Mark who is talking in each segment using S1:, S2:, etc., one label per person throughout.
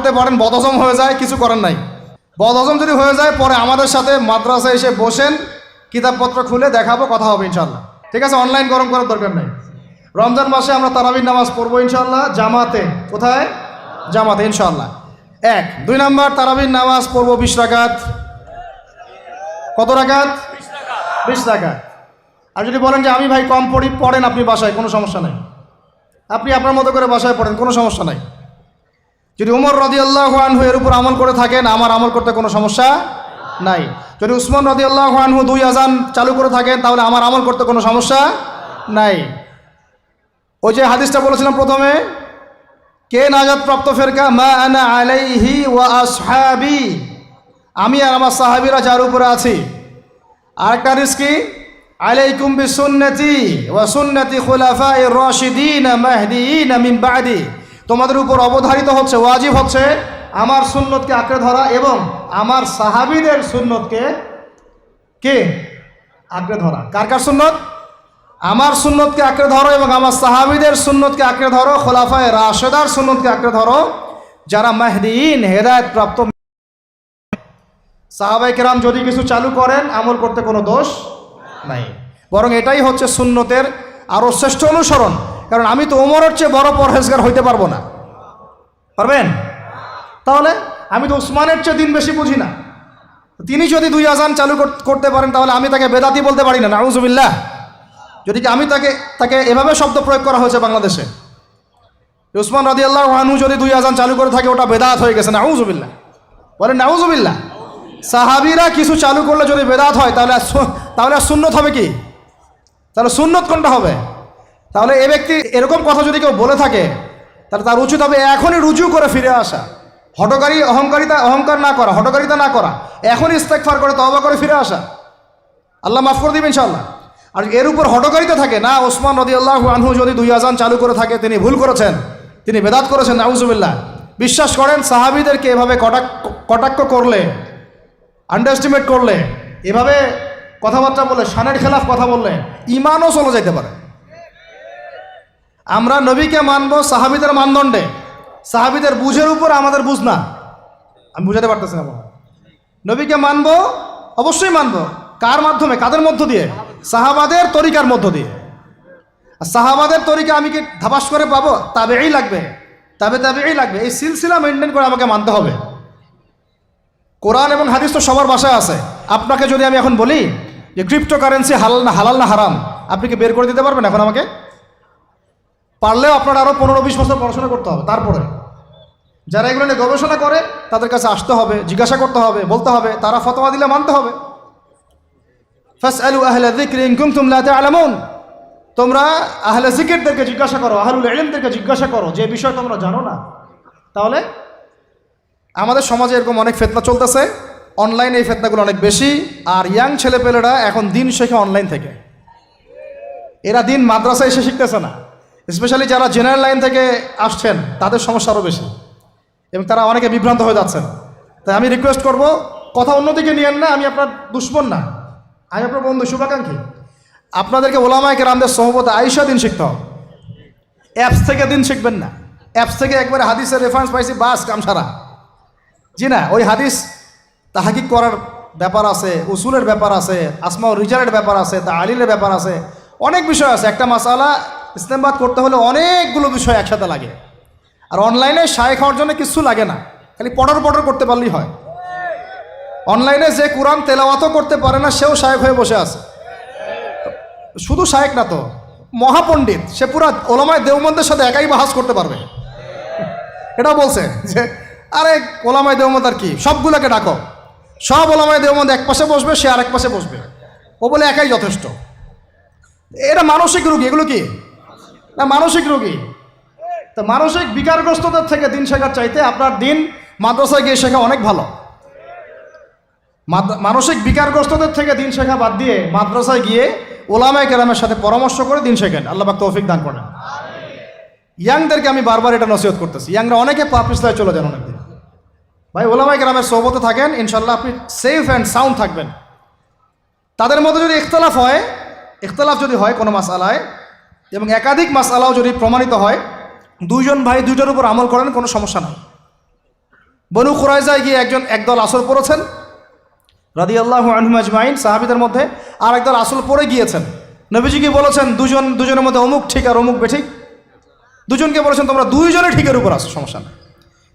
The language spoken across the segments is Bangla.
S1: করতে পারেন, বদহজম হয়ে যায়, কিছু করেন নাই। বদহজম যদি হয়ে যায় পরে আমাদের সাথে মাদ্রাসায় এসে বসেন, কিতাবপত্র খুলে দেখাবো, কথা হবে ইনশাল্লাহ। ঠিক আছে, অনলাইন গরম করার দরকার নেই। রমজান মাসে আমরা তারাবির নামাজ পড়বো ইনশাল্লাহ জামাতে। কোথায়? জামাতে ইনশাল্লাহ। 1 2 নাম্বার, তারাবির নামাজ পড়বো 20 রাকাত। কত রাকাত? 20 রাকাত। আর যদি বলেন যে আমি ভাই কম পড়ি, পড়েন আপনি বাসায়, কোনো সমস্যা নাই। আপনি আপনার মতো করে বাসায় পড়েন, কোনো সমস্যা নাই। যদি উমর রাদিয়াল্লাহু আনহু এর উপর আমল করে থাকেন, আমার আমল করতে কোনো সমস্যা নাই। যদি উসমান রাদিয়াল্লাহু আনহু 2 আযান চালু করে থাকেন, তাহলে আমার আমল করতে কোনো সমস্যা নাই। ওই যে হাদিসটা বলেছিলাম প্রথমে, কে নাজাত প্রাপ্ত ফেরকা? মা আনা আলাইহি ওয়া আসহাবি, আমি আর আমার সাহাবীরা যার উপরে আছি। আরেকটা হাদিস কি? আলাইকুম বিসুন্নতি ওয়া সুন্নতি খুলাফায়ে রাশিদিন মাহদিয়িন মিন বাদি, তোমাদের উপর অবধারিত হচ্ছে, ওয়াজিব হচ্ছে আমার সুন্নতকে আঁকড়ে ধরা এবং আমার সাহাবীদের সুন্নতকে কে আঁকড়ে ধরা। কার কার সুন্নত? আমার সুন্নতকে আঁকড়ে ধরো এবং আমার সাহাবীদের সুন্নতকে আঁকড়ে ধরো, খোলাফায়ে রাশেদার সুন্নতকে আঁকড়ে ধরো, যারা মাহদিয়িন হেদায়েত প্রাপ্ত। সাহাবায়ে কেরাম যদি কিছু চালু করেন, আমল করতে কোনো দোষ নাই, বরং এটাই হচ্ছে সুন্নতের আরও শ্রেষ্ঠ অনুসরণ। কারণ আমি তো ওমরের চেয়ে বড় পরহেজগার হইতে পারবো না। পারবেন? তাহলে আমি তো উসমানের চেয়ে দিন বেশি বুঝি না। তিনি যদি 2 আযান চালু করতে পারেন, তাহলে আমি তাকে বেদাতি বলতে পারি না, নাউজুবিল্লাহ। যদি কি আমি তাকে এভাবে শব্দ প্রয়োগ করা হয়েছে বাংলাদেশে, উসমান রাদিয়াল্লাহু আনহু যদি 2 আযান চালু করে থাকে, ওটা বেদাত হয়ে গেছে, নাউজুবিল্লাহ। বলেন নাউজুবিল্লাহ। সাহাবীরা কিছু চালু করলে যদি বেদাত হয়, তাহলে সুন্নত হবে কি? তাহলে সুন্নত কোনটা হবে? তাহলে এ ব্যক্তি এরকম কথা যদি কেউ বলে থাকে, তাহলে তার উচিত হবে এখনই রুজু করে ফিরে আসা, অহংকার না করা, হঠকারিতা না করা, এখনই ইস্তেগফার করে তওবা করে ফিরে আসা। আল্লাহ মাফ করে দিবেন ইনশাআল্লাহ। আর এর উপর হঠকারিতা থাকে না, ওসমান রাদিয়াল্লাহু আনহু যদি 2 আযান চালু করে থাকে, তিনি ভুল করেছেন, তিনি বেদাত করেছেন, নাউজুবিল্লাহ। বিশ্বাস করেন, সাহাবীদেরকে এভাবে কটাক্ষ করলে, আন্ডারএস্টিমেট করলে, এভাবে কথাবার্তা বলে, শানের খেলাফ কথা বললে ঈমানও চলে যেতে পারে। আমরা নবীকে মানবো সাহাবীদের মানদণ্ডে, সাহাবীদের বুঝের উপর আমাদের বুঝ না। আমি বুঝাতে পারতেছি না। নবীকে মানবো, অবশ্যই মানবো। কার মাধ্যমে? কাদের মধ্য দিয়ে? সাহাবাদের তরিকার মধ্য দিয়ে। আর সাহাবাদের তরিকা আমি কি ধাবাস করে পাবো? তাবেই লাগবে, তাবেই লাগবে। এই সিলসিলা মেনটেন করে আমাকে মানতে হবে। কোরআন এবং হাদিস তো সবার বাসায় আছে। আপনাকে যদি আমি এখন বলি যে ক্রিপ্টোকারেন্সি হালাল না হারাম, আপনি কি বের করে দিতে পারবেন এখন আমাকে? পারলেও আপনার আরও 15-20 বছর পড়াশোনা করতে হবে। তারপরে যারা এগুলো নিয়ে গবেষণা করে, তাদের কাছে আসতে হবে, জিজ্ঞাসা করতে হবে, বলতে হবে, তারা ফতোয়া দিলে মানতে হবে। ফাসআলু আহলা যিকরি ইন কুনতুম লা তা'লামুন, তোমরা আহলে জিকিরদেরকে জিজ্ঞাসা করো, আহলুল ইলমদেরকে জিজ্ঞাসা করো যে বিষয় তোমরা জানো না। তাহলে আমাদের সমাজে এরকম অনেক ফিতনা চলতেছে, অনলাইনে এই ফিতনাগুলো অনেক বেশি। আর ইয়াং ছেলেপেলেরা এখন দিন শেখে অনলাইন থেকে, এরা দিন মাদ্রাসায় এসে শিখতেছে না। স্পেশালি যারা জেনারেল লাইন থেকে আসছেন, তাদের সমস্যা আরও বেশি এবং তারা অনেকে বিভ্রান্ত হয়ে যাচ্ছেন। তাই আমি রিকোয়েস্ট করব, কথা অন্যদিকে নিয়েন না। আমি আপনার দুশ্মন না, আমি আপনার বন্ধু, শুভাকাঙ্ক্ষী। আপনাদেরকে ওলামায়ে কেরামদের সোহবতে আইসা দিন শিখতে হবে। অ্যাপস থেকে দিন শিখবেন না। অ্যাপস থেকে একবারে হাদিসের রেফারেন্স পাইছি, বাস কাম সারা। জি না, ওই হাদিস তাহকিক করার ব্যাপার আছে, উসুলের ব্যাপার আছে, আসমা ও রিজালের ব্যাপার আছে, তাআলিলের ব্যাপার আছে, অনেক বিষয় আছে। একটা মাসালা ইসলামবাদ করতে হলে অনেকগুলো বিষয় একসাথে লাগে। আর অনলাইনে শায়েখ হওয়ার জন্য কিছু লাগে না, খালি পটর করতে পারলেই হয়। অনলাইনে যে কোরআন তেলাওয়াতও করতে পারে না, সেও শায়েখ হয়ে বসে আছে। শুধু শায়েখ না তো, মহাপণ্ডিত, সে পুরা ওলামায়ে দেওবন্দের সাথে একাই বাহাস করতে পারবে। এটাও বলছে যে আরে ওলামায়ে দেওবন্দ আর কি, সবগুলোকে ডাকো, সব ওলামায়ে দেওবন্দ এক পাশে বসবে, সে আরেক পাশে বসবে, ও বলে একাই যথেষ্ট। এটা মানসিক রোগী। এগুলো কি না? মানসিক রোগী। তো মানসিক বিকারগ্রস্তদের থেকে দিন শেখার চাইতে আপনার দিন মাদ্রাসায় গিয়ে শেখা অনেক ভালো। মানসিক বিকারগ্রস্তদের থেকে দিন শেখা বাদ দিয়ে মাদ্রাসায় গিয়ে ওলামায়ে কেরামের সাথে পরামর্শ করে দিন শেখেন। আল্লাহ পাক তৌফিক দান করেন। ইয়াংদেরকে আমি বারবার এটা নসিহত করতেছি, ইয়াংরা অনেকে পাপিস্তায় চলে যান অনেকদিন। ভাই, ওলামায়ে কেরামের সোহবতে থাকেন, ইনশাল্লাহ আপনি সেফ অ্যান্ড সাউন্ড থাকবেন। তাদের মধ্যে যদি ইখতলাফ যদি হয় কোনো মাসআলায়, এবং একাধিক মাসআলাও যদি প্রমাণিত হয়, 2 জন ভাই 2টার উপর আমল করেন, কোনো সমস্যা নাই। বনু কুরাইজায় গিয়ে একদল আসর পড়েছেন রাদিয়াল্লাহু আনহুম আজমাইন সাহাবীদের মধ্যে, আর একদল আসল পড়ে গিয়েছেন। নবীজি কি বলেছেন, দুজনের মধ্যে অমুক ঠিক আর অমুক বেঠিক। দুজনকে বলেছেন তোমরা দুইজনে ঠিকের উপর আসো, সমস্যা নেই।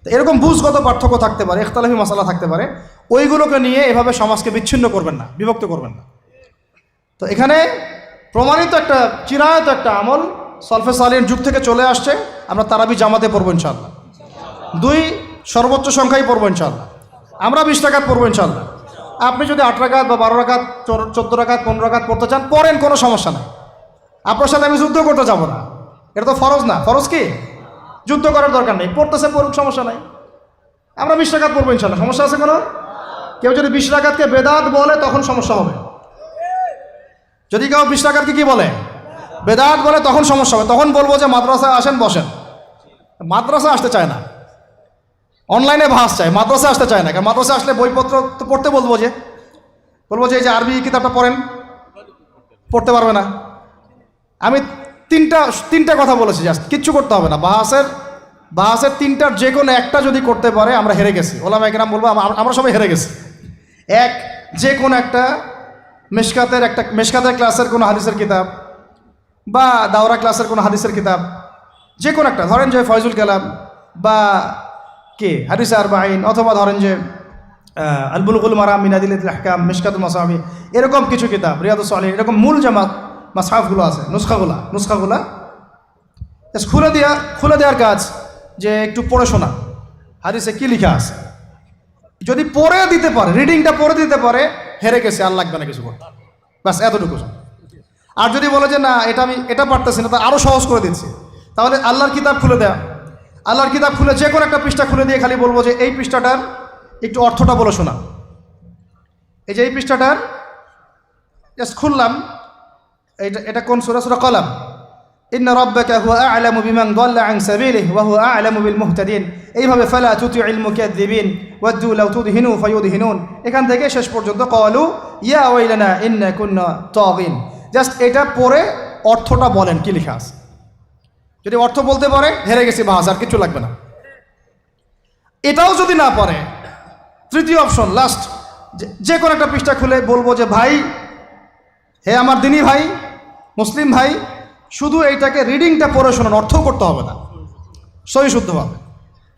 S1: তো এরকম বুঝগত পার্থক্য থাকতে পারে, ইখতিলাফি মাসালা থাকতে পারে, ওইগুলোকে নিয়ে এভাবে সমাজকে বিচ্ছিন্ন করবেন না, বিভক্ত করবেন না। তো এখানে প্রমাণিত একটা চিরায়ত একটা আমল সলফে সালিহিন যুগ থেকে চলে আসছে। আমরা তারাবি জামাতে পড়বো ইনশাআল্লাহ, 2 সর্বোচ্চ সংখ্যায় পড়বো ইনশাআল্লাহ। আমরা 20 রাকাত পড়বো ইনশাআল্লাহ। আপনি যদি 8 রাকাত বা 12 রাকাত 14 রাকাত 15 রাকাত পড়তে চান পড়েন, কোনো সমস্যা নাই। আপনার সাথে আমি যুদ্ধ করতে যাব না, এটা তো ফরজ না। ফরজ কি? যুদ্ধ করার দরকার নেই, পড়তেছে পড়ুক, সমস্যা নাই। আমরা 20 রাকাত পড়বো ইনশাআল্লাহ, সমস্যা আছে কোনো? কেউ যদি 20 রাকাতকে বেদাত বলে তখন সমস্যা হবে। যদি কেউ 20 রাকাতকে কি বলে? বেদাত বলে, তখন সমস্যা হবে। তখন বলবো যে মাদ্রাসায় আসেন, বসেন। মাদ্রাসা আসতে চায় না, অনলাইনে ভাস চায়, মাদ্রাসা আসতে চায় না। কারণ মাদ্রাসা আসলে বইপত্র তো পড়তে বলবো যে এই যে আরবি কিতাবটা পড়েন, পড়তে পারবে না। আমি তিনটা কথা বলেছি, জাস্ট কিচ্ছু করতে হবে না। বাহাসের 3টার যে কোনো একটা যদি করতে পারে আমরা হেরে গেছি। ওলামায়ে কেরাম বলবো আমরা সবাই হেরে গেছি। যে কোনো একটা মেশকাতের ক্লাসের কোনো হাদিসের কিতাব বা দাওরা ক্লাসের কোনো হাদিসের কিতাব, যে কোনো একটা, ধরেন যে ফয়জুল কালাম বা হাদিস আরবাঈন, অথবা ধরেন যে আল বুলুগুল মারাম মিন আদিল্লাতিল আহকাম, মিশকাতুল মাসাবি, এরকম কিছু কিতাব, রিয়াদুস সালিহিন, এরকম মূল জামাত মাসহাফগুলো আছে, নুসখাগুলা খুলে দেওয়ার কাজ, যে একটু পড়ে শোনা হাদিসে কি লেখা আছে। যদি পড়ে দিতে পারে, রিডিংটা পড়ে দিতে পারে, হেরে গেছে, আর লাগবে না কিছু করতে, ব্যাস এতটুকু। আর যদি বলে যে না এটা পারতেছি না, তা আরও সহজ করে দিচ্ছি, তাহলে আল্লাহর কিতাব খুলে দেয়া, আল্লাহর কিতাব খুলে যে কোনো একটা পৃষ্ঠা খুলে দিয়ে খালি বলবো যে এই পৃষ্ঠাটার একটু অর্থটা বলে শোনা। এই যে এই পৃষ্ঠাটার জাস্ট খুললাম, এটা কোন সূরা? সূরা কলাম। ইন্না রাব্বাকা হুয়া আ'লামু বিমান দাল্লা আন সাবিলিহি ওয়া হুয়া আ'লামু বিল মুহতাদিন। এইভাবে ফালা তুতিউল মুকাযযিবিন ওয়াদ্দু লাউ তুদহিনু ফায়ুদহিনুন, এখান থেকে শেষ পর্যন্ত ক্বালু ইয়া ওয়াইলানা ইন্না কুন্না তাগিন। জাস্ট এটা পড়ে অর্থটা বলেন কি লেখা আছে। যদি অর্থ বলতে পারে, হেরে গেছি, বাস, আর কিছু লাগবে না। এটাও যদি না পারে, তৃতীয় অপশন, লাস্ট, যে কোনো একটা পৃষ্ঠা খুলে বলবো যে ভাই, হে আমার দিনী ভাই, মুসলিম ভাই, শুধু এইটাকে রিডিংটা পড়ে শোনান, অর্থও করতে হবে না, সহি শুদ্ধভাবে।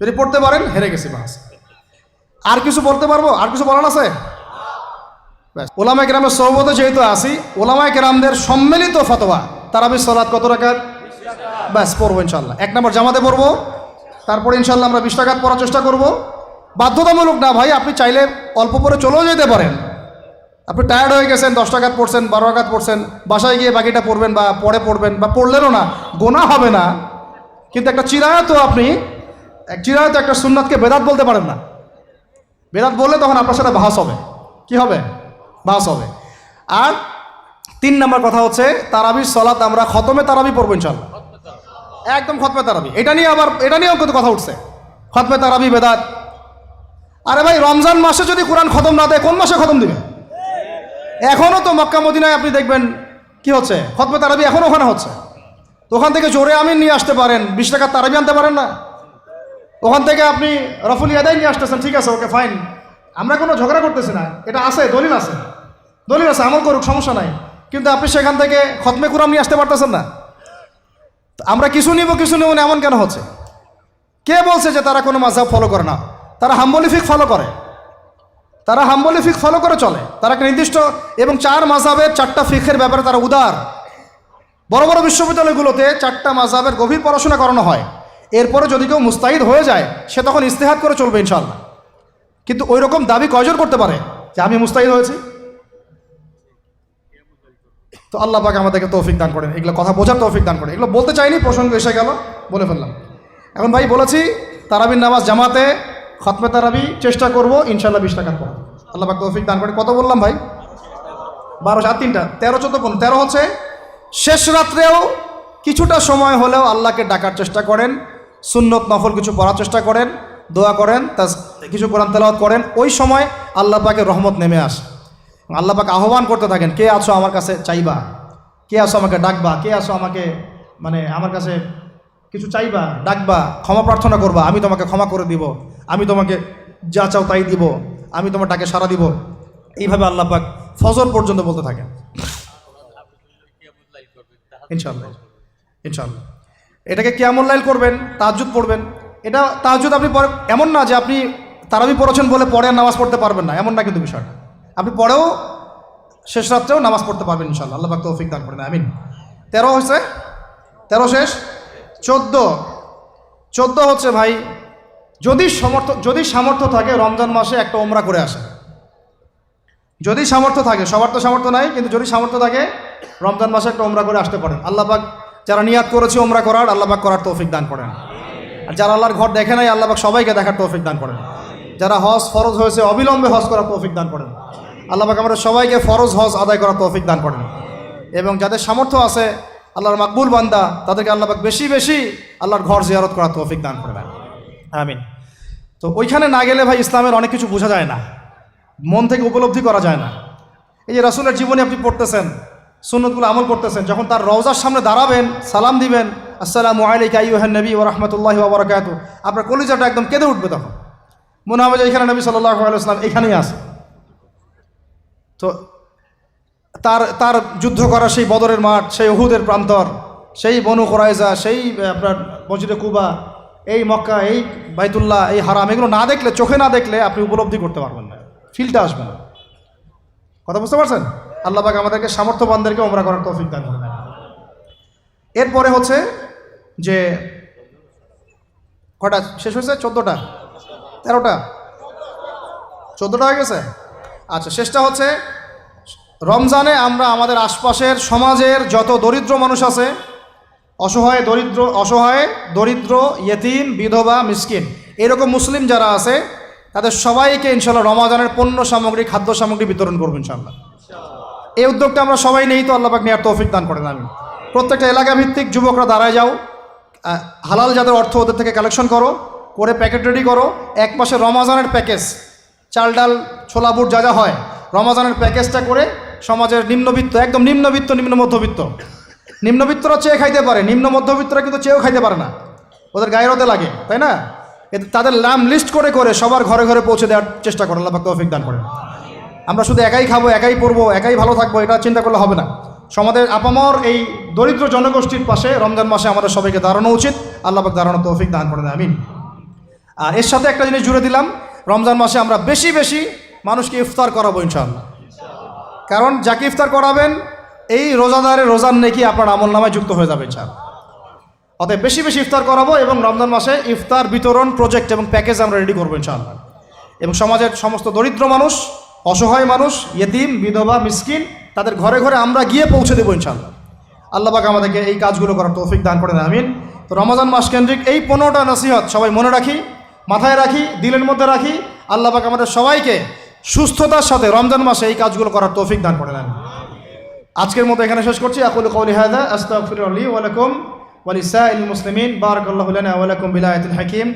S1: যদি পড়তে পারেন, হেরে গেছি, বাস। আর কিছু বলতে পারবো? আর কিছু বলার আছে? ব্যাস। ওলামায়ে কেরামের সোহবতে যেহেতু আসি, ওলামায়ে কেরামদের সম্মিলিত ফতোয়া, তারাবির সালাত কত রাকাত? ব্যাস, পড়বো ইনশাল্লাহ। 1 নম্বর জামাতে পড়বো, তারপরে ইনশাল্লাহ আমরা 20 রাকাত পড়ার চেষ্টা করব। বাধ্যতামূলক না ভাই, আপনি চাইলে অল্প পরে চলেও যেতে পারেন। আপনি টায়ার্ড হয়ে গেছেন, 10 রাকাত পড়ছেন, 12 রাকাত পড়ছেন, বাসায় গিয়ে বাকিটা পড়বেন বা পরে পড়বেন, বা পড়লেনও না, গোনা হবে না। কিন্তু একটা চিরায়ত, একটা সুন্নাতকে বেদাত বলতে পারেন না। বেদাত বললে তখন আপনার সাথে বাহাস হবে। কি হবে? বাহাস হবে। আর 3 নম্বর কথা হচ্ছে, তারাবির সালাত আমরা খতমে তারাবি পড়বো ইনশাল্লাহ, একদম খতমে তারাবি। এটা নিয়েও কত কথা উঠছে, খতমে তারাবি বেদাত। আরে ভাই, রমজান মাসে যদি কোরআন খতম না দেয়, কোন মাসে খতম দিবে? এখনও তো মক্কা মদিনায় আপনি দেখবেন কি হচ্ছে, খতমে তারাবি এখনও ওখানে হচ্ছে। তো ওখান থেকে জোরে আমিন নিয়ে আসতে পারেন, 20 টাকার তারাবি আনতে পারেন না? ওখান থেকে আপনি রফুল ইয়াদাই নিয়ে আসতেছেন, ঠিক আছে, ওকে ফাইন, আমরা কোনো ঝগড়া করতেছি না, এটা আছে, দলিল আছে, আমল করুক, সমস্যা নাই। কিন্তু আপনি সেখান থেকে খতমে কুরআন নিয়ে আসতে পারতেছেন না। আমরা কিছু নিব না, এমন কেন হচ্ছে? কে বলছে যে তারা কোনো মাযহাব ফলো করে না? তারা হাম্বলি ফিক ফলো করে, চলে। তারা একটা নির্দিষ্ট, এবং 4 মাযহাবের 4টা ফিকের ব্যাপারে তারা উদার। বড় বড় বিশ্ববিদ্যালয়গুলোতে 4টা মাযহাবের গভীর পড়াশোনা করানো হয়। এরপরে যদি কেউ মুস্তাহিদ হয়ে যায়, সে তখন ইজতিহাদ করে চলবে ইনশাআল্লাহ। কিন্তু ওই রকম দাবি কয়জন করতে পারে যে আমি মুস্তাহিদ হয়েছি? তো আল্লাহ পাক আমাদেরকে তৌফিক দান করেন, এগুলো কথা বোঝার তৌফিক দান করেন। এগুলো বলতে চাইনি, প্রসঙ্গ এসে গেল, বলে ফেললাম। এখন ভাই বলেছি, তারাবির নামাজ জামাতে খতমে তারাবি চেষ্টা করব ইনশাআল্লাহ 20 টাকার পর। আল্লাহ পাক তৌফিক দান করেন। কত বললাম ভাই? 12, 7, 3টা, 13, 14, 15। 13 হচ্ছে শেষ রাত্রেও কিছুটা সময় হলেও আল্লাহকে ডাকার চেষ্টা করেন, সুন্নত নফল কিছু পড়ার চেষ্টা করেন, দোয়া করেন, কিছু কোরআন তেলাওয়াত করেন। ওই সময় আল্লাহ পাকের রহমত নেমে আসে। আল্লাহ পাক আহ্বান করতে থাকেন, কে আছো আমার কাছে চাইবা, কে আছো আমাকে ডাকবা, কে আছো আমাকে আমার কাছে কিছু চাইবা, ডাকবা, ক্ষমা প্রার্থনা করবা, আমি তোমাকে ক্ষমা করে দিব, আমি তোমাকে যা চাও তাই দিব, আমি তোমার ডাকে সাড়া দিব, এইভাবে আল্লাহ পাক ফজর পর্যন্ত বলতে থাকেন। ইনশাআল্লাহ ইনশাআল্লাহ এটাকে কিয়ামুল লাইল করবেন, তাহাজ্জুদ পড়বেন। এটা তাহাজ্জুদ আপনি পরে, এমন না যে আপনি তারাবি পড়েছেন বলে পরে আর নামাজ পড়তে পারবেন না, এমন না কিন্তু বিষয়টা। আপনি পরেও শেষ রাত্রেও নামাজ পড়তে পারবেন ইনশাআল্লাহ, আল্লাহ পাক তৌফিক দান করেন, আমিন। 13 হয়েছে, 13 শেষ, 14 হচ্ছে ভাই, যদি সামর্থ্য থাকে রমজান মাসে একটা ওমরা করে আসে। যদি সামর্থ্য থাকে, সবার তো সামর্থ্য নাই, কিন্তু যদি সামর্থ্য থাকে রমজান মাসে একটা ওমরা করে আসতে পারেন। আল্লাহ পাক যারা নিয়াত করেছে ওমরা করার, আল্লাহ পাক করার তৌফিক দান করেন। আর যারা আল্লাহর ঘর দেখে নাই, আল্লাহ পাক সবাইকে দেখার তৌফিক দান করেন। যারা হজ ফরজ হয়েছে অবিলম্বে হজ করার তৌফিক দান করেন। আল্লাহ পাক আমাদের সবাইকে ফরজ হজ আদায় করার তৌফিক দান করেন। এবং যাদের সামর্থ্য আছে, আল্লাহর মাকবুল বান্দা, তাদেরকে আল্লাহ পাক বেশি বেশি আল্লাহর ঘর জিয়ারত করার তৌফিক দান করেন, আমিন। তো ওইখানে না গেলে ভাই ইসলামের অনেক কিছু বোঝা যায় না, মন থেকে উপলব্ধি করা যায় না। এই যে রাসূলের জীবনী আপনি পড়তেছেন, সুন্নতগুলো আমল করতেছেন, যখন তার রওজার সামনে দাঁড়াবেন, সালাম দিবেন, আসসালামু আলাইকা আইয়ুহান নবী ওয়া রাহমাতুল্লাহি ওয়া বারাকাতুহু, আপনার কলিজাটা একদম কেঁদে উঠবে। তখন মনে হবে যে এখানে নবী সাল্লাল্লাহু আলাইহি ওয়াসাল্লাম এখানেই আছে। তো তার যুদ্ধ করা সেই বদরের মাঠ, সেই উহুদের প্রান্তর, সেই বনু কুরাইজা, সেই আপনার মসজিদে কুবা, এই মক্কা, এই বাইতুল্লাহ, এই হারাম, এগুলো না দেখলে, চোখে না দেখলে আপনি উপলব্ধি করতে পারবেন না, ফিলটা আসবে না। কথা বুঝতে পারছেন? আল্লাহ পাক আমাদেরকে সামর্থ্যবানদেরকে ওমরা করার তৌফিক দান করেন। এরপরে হচ্ছে যে কটা শেষ হয়েছে? 14টা, 13টা, 14টা হয়ে গেছে। আচ্ছা, শেষটা হচ্ছে রমজানে আমরা আমাদের আশপাশের সমাজের যত দরিদ্র মানুষ আছে, অসহায় দরিদ্র ইয়েতিম, বিধবা, মিসকিন, এরকম মুসলিম যারা আছে, তাদের সবাইকে ইনশাআল্লাহ রমজানের পণ্য সামগ্রী, খাদ্য সামগ্রী বিতরণ করবো ইনশাআল্লাহ। এই উদ্যোগটা আমরা সবাই নেই, তো আল্লাহ পাক নেওয়ার তৌফিক দান করেন, আমি। প্রত্যেকটা এলাকা ভিত্তিক যুবকরা দাঁড়ায় যাও, হালাল যাদের অর্থ ওদের থেকে কালেকশন করে প্যাকেট রেডি করো। এক মাসে রমজানের প্যাকেজ, চাল ডাল ছোলা বুট যা যা হয়, রমজানের প্যাকেজটা করে সমাজের নিম্নবিত্ত, একদম নিম্নবিত্ত, নিম্ন মধ্যবিত্ত, নিম্নবিত্তরা চেয়ে খাইতে পারে, নিম্ন মধ্যবিত্তরা কিন্তু চেয়েও খাইতে পারে না, ওদের গায়ের হতে লাগে, তাই না? তাদের নাম লিস্ট করে সবার ঘরে ঘরে পৌঁছে দেওয়ার চেষ্টা করে, আল্লাহ পাক তৌফিক দান করেন। আমরা শুধু একাই খাবো, একাই পড়বো, একাই ভালো থাকবো, এটা চিন্তা করলে হবে না। সমাজের আপামর এই দরিদ্র জনগোষ্ঠীর পাশে রমজান মাসে আমাদের সবাইকে দাঁড়ানো উচিত, আল্লাহ পাক দাঁড়ানোর তৌফিক দান করেন, আমিন। আর এর সাথে একটা জিনিস জুড়ে দিলাম, রমজান মাসে আমরা বেশি বেশি মানুষকে ইফতার করাবো ইনশাআল্লাহ। কারণ যাকে ইফতার করাবেন, এই রোজাদারের রোজার নেকি আপনার আমল নামায় যুক্ত হয়ে যাবে ইনশাআল্লাহ। অতএব বেশি বেশি ইফতার করাবো, এবং রমজান মাসে ইফতার বিতরণ প্রজেক্ট এবং প্যাকেজ আমরা রেডি করবো ইনশাআল্লাহ। এবং সমাজের সমস্ত দরিদ্র মানুষ, অসহায় মানুষ, ইয়েতিম, বিধবা, মিসকিন, তাদের ঘরে ঘরে আমরা গিয়ে পৌঁছে দেবো ইনশাআল্লাহ। আল্লাহ পাক আমাদেরকে এই কাজগুলো করার তৌফিক দান করেন, আমিন। তো রমজান মাস কেন্দ্রিক এই 15টা নসিহত সবাই মনে রাখি, মাথায় রাখি, দিলের মধ্যে রাখি। আল্লাহ পাক আমাদের সবাইকে সুস্থতার সাথে রমজান মাসে এই কাজগুলো করার তৌফিক দান করেন, আমিন। আজকের মতো এখানে শেষ করছি। আকুলু কওলি হাযা আস্তাগফিরুল্লাহ লি ওয়া লাকুম ওয়া লিসাইরিল মুসলিমিন। বারাকাল্লাহু লানা ওয়া লাকুম বিল আয়াতিল হাকীম।